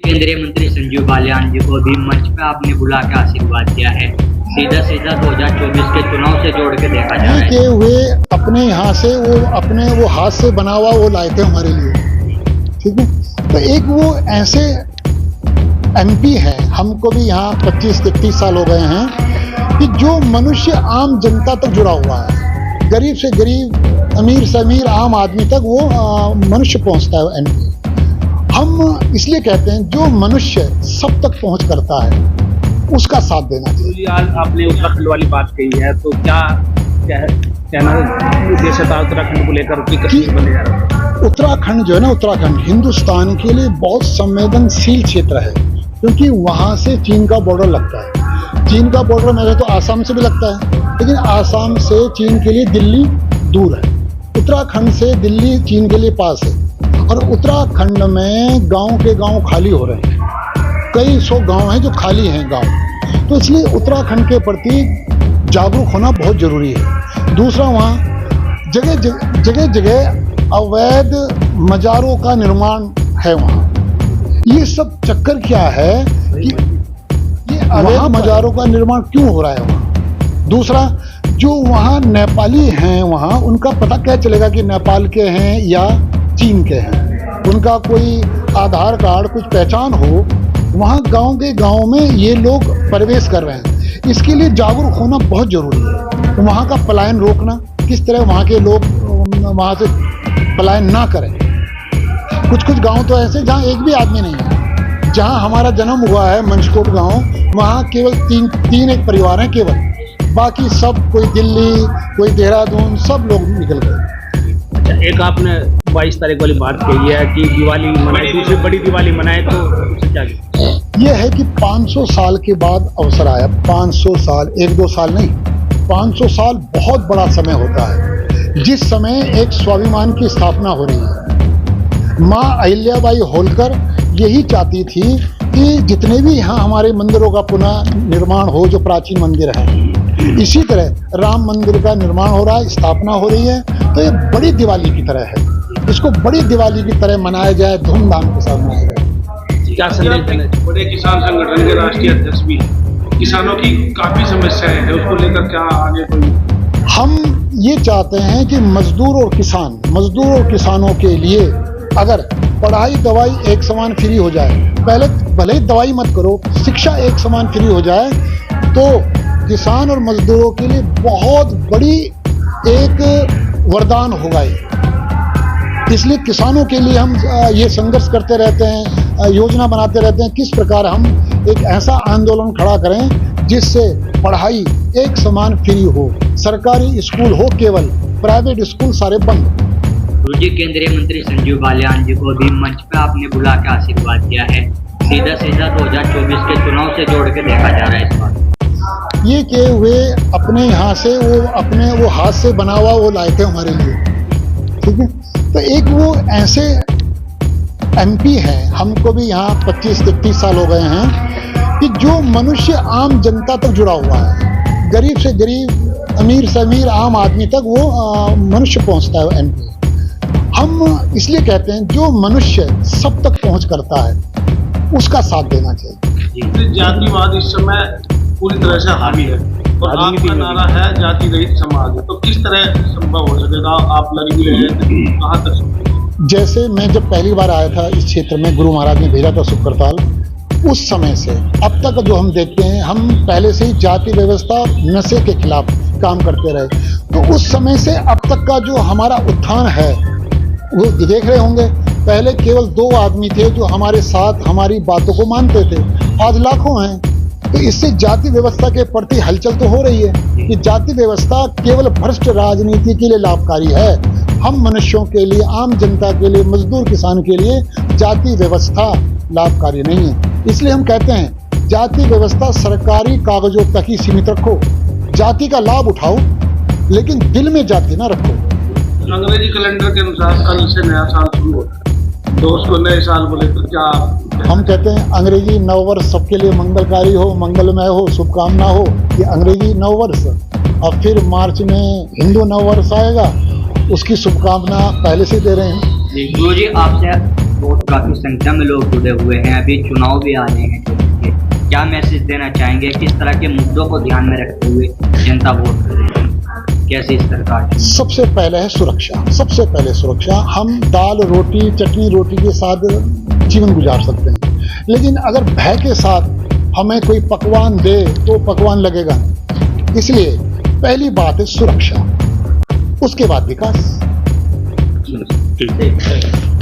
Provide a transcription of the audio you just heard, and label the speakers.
Speaker 1: केंद्रीय मंत्री संजीव बालियान जी को भी मंच पे आपने बुला के आशीर्वाद दिया है। सीधा 2024 के चुनाव से जोड़ के देखा जा रहा है
Speaker 2: कि वे अपने यहाँ से वो हाथ से बना हुआ वो लाए थे हमारे लिए, ठीक है। तो एक वो ऐसे एमपी है, हमको भी यहाँ 25-33 साल हो गए हैं, कि जो मनुष्य आम जनता तक जुड़ा हुआ है, गरीब से गरीब, अमीर से अमीर, आम आदमी तक वो मनुष्य पहुँचता है एमपी। हम इसलिए कहते हैं जो मनुष्य सब तक पहुँच करता है उसका साथ देना चाहिए।
Speaker 3: आज आपने उत्तराखंड वाली बात कही है, तो क्या कहना उद्देश्य था उत्तराखंड को लेकर कि कश्मीर बने जा रहा है?
Speaker 2: उत्तराखंड जो है ना, उत्तराखंड हिंदुस्तान के लिए बहुत संवेदनशील क्षेत्र है, क्योंकि वहाँ से चीन का बॉर्डर लगता है। चीन का बॉर्डर मेरे तो आसाम से भी लगता है, लेकिन आसाम से चीन के लिए दिल्ली दूर है, उत्तराखंड से दिल्ली चीन के लिए पास है। और उत्तराखंड में गांव के गांव खाली हो रहे हैं, कई 100 गांव हैं जो खाली हैं गांव। तो इसलिए उत्तराखंड के प्रति जागरूक होना बहुत जरूरी है। दूसरा, वहाँ जगह जगह अवैध मजारों का निर्माण है। वहाँ ये सब चक्कर क्या है कि ये अवैध मजारों का निर्माण क्यों हो रहा है वहाँ। दूसरा, जो वहाँ नेपाली हैं, वहाँ उनका पता क्या चलेगा कि नेपाल के हैं या चीन के हैं। उनका कोई आधार कार्ड, कुछ पहचान हो, वहाँ गांव के गांव में ये लोग प्रवेश कर रहे हैं। इसके लिए जागरूक होना बहुत जरूरी है। वहाँ का पलायन रोकना, किस तरह वहाँ के लोग वहाँ से पलायन ना करें। कुछ गांव तो ऐसे जहाँ एक भी आदमी नहीं है। जहाँ हमारा जन्म हुआ है मंचकोट गांव, वहाँ केवल तीन एक परिवार हैं केवल, बाकी सब कोई दिल्ली, कोई देहरादून, सब लोग निकल गए।
Speaker 3: अच्छा, एक आपने 22 तारीख वाली बात कही है कि दिवाली मनाए, दूसरी बड़ी दिवाली मनाए, तो उससे क्या
Speaker 2: ये है कि 500 साल के बाद अवसर आया। 500 साल, 1-2 साल नहीं, 500 साल बहुत बड़ा समय होता है, जिस समय एक स्वाभिमान की स्थापना हो रही है। माँ अहिल्याबाई होलकर यही चाहती थी कि जितने भी यहाँ हमारे मंदिरों का पुनः निर्माण हो, जो प्राचीन मंदिर हैं। इसी तरह राम मंदिर का निर्माण हो रहा है, स्थापना हो रही है। तो ये बड़ी दिवाली की तरह है, इसको बड़ी दिवाली की तरह मनाया जाए, धूमधाम के साथ मनाया जाए।
Speaker 3: क्या संदेश देना?
Speaker 4: बड़े किसान संगठन के राष्ट्रीय अध्यक्ष भी, किसानों की काफी समस्याएं हैं, उसको लेकर क्या आगे कोई?
Speaker 2: हम ये चाहते हैं कि मजदूर और किसानों के लिए अगर पढ़ाई दवाई एक समान फ्री हो जाए, पहले भले ही दवाई मत करो, शिक्षा एक समान फ्री हो जाए, तो किसान और मजदूरों के लिए बहुत बड़ी एक वरदान होगा ये। इसलिए किसानों के लिए हम ये संघर्ष करते रहते हैं, योजना बनाते रहते हैं, किस प्रकार हम एक ऐसा आंदोलन खड़ा करें जिससे पढ़ाई एक समान फ्री हो, सरकारी स्कूल हो केवल, प्राइवेट स्कूल सारे बंद।
Speaker 1: गुरुजी, केंद्रीय मंत्री संजीव बालियान जी को भी मंच पे आपने बुला के आशीर्वाद दिया है। सीधा 2024 के चुनाव से जोड़ के देखा जा रहा है इस बार।
Speaker 2: ये कि वे अपने यहाँ से वो हाथ से बना हुआ वो लाए थे हमारे लिए, ठीक है। तो एक वो ऐसे एमपी है, हमको भी यहाँ 25-33 साल हो गए हैं, कि जो मनुष्य आम जनता तक जुड़ा हुआ है, गरीब से गरीब, अमीर से अमीर, आम आदमी तक वो मनुष्य पहुँचता है एमपी। हम इसलिए कहते हैं जो मनुष्य सब तक पहुँच करता है उसका साथ देना चाहिए।
Speaker 4: जातिवाद इस समय पूरी तरह से हावी है और आपका नारा है जाति रहित समाज। तो किस तरह संभव हो सकेगा? आप लड़ी हुए हैं, कहाँ तक संभव?
Speaker 2: जैसे मैं जब पहली बार आया था इस क्षेत्र में, गुरु महाराज ने भेजा था सुकरताल, उस समय से अब तक जो हम देखते हैं, हम पहले से ही जाति व्यवस्था, नशे के खिलाफ काम करते रहे। तो उस समय से अब तक का जो हमारा उत्थान है वो देख रहे होंगे। पहले केवल 2 आदमी थे जो हमारे साथ हमारी बातों को मानते थे, आज लाखों हैं। तो इससे जाति व्यवस्था के प्रति हलचल तो हो रही है कि जाति व्यवस्था केवल भ्रष्ट राजनीति के लिए लाभकारी है। हम मनुष्यों के लिए, आम जनता के लिए, मजदूर किसान के लिए जाति व्यवस्था लाभकारी नहीं है। इसलिए हम कहते हैं जाति व्यवस्था सरकारी कागजों तक ही सीमित रखो, जाति का लाभ उठाओ, लेकिन दिल में जाति ना रखो।
Speaker 4: अंग्रेजी कैलेंडर के अनुसार कल से नया साल शुरू होता है, तो उसको नए साल बोले तो क्या?
Speaker 2: हम कहते हैं अंग्रेजी नववर्ष सबके लिए मंगलकारी हो, मंगलमय हो, शुभकामना हो। ये अंग्रेजी नववर्ष, और फिर मार्च में हिंदू नववर्ष आएगा, उसकी शुभकामना पहले से दे रहे हैं।
Speaker 1: गुरुजी, आपसे बहुत काफी संख्या में लोग जुड़े हुए हैं, अभी चुनाव भी आ रहे हैं। क्या मैसेज देना चाहेंगे, किस तरह के मुद्दों को ध्यान में रखते हुए जनता वोट कर रही है, कैसे इस सरकार?
Speaker 2: सबसे पहले है सुरक्षा, सबसे पहले सुरक्षा। हम दाल रोटी चटनी रोटी के साथ जीवन गुजार सकते हैं, लेकिन अगर भय के साथ हमें कोई पकवान दे तो पकवान लगेगा। इसलिए पहली बात है सुरक्षा, उसके बाद विकास।
Speaker 1: ठीक है।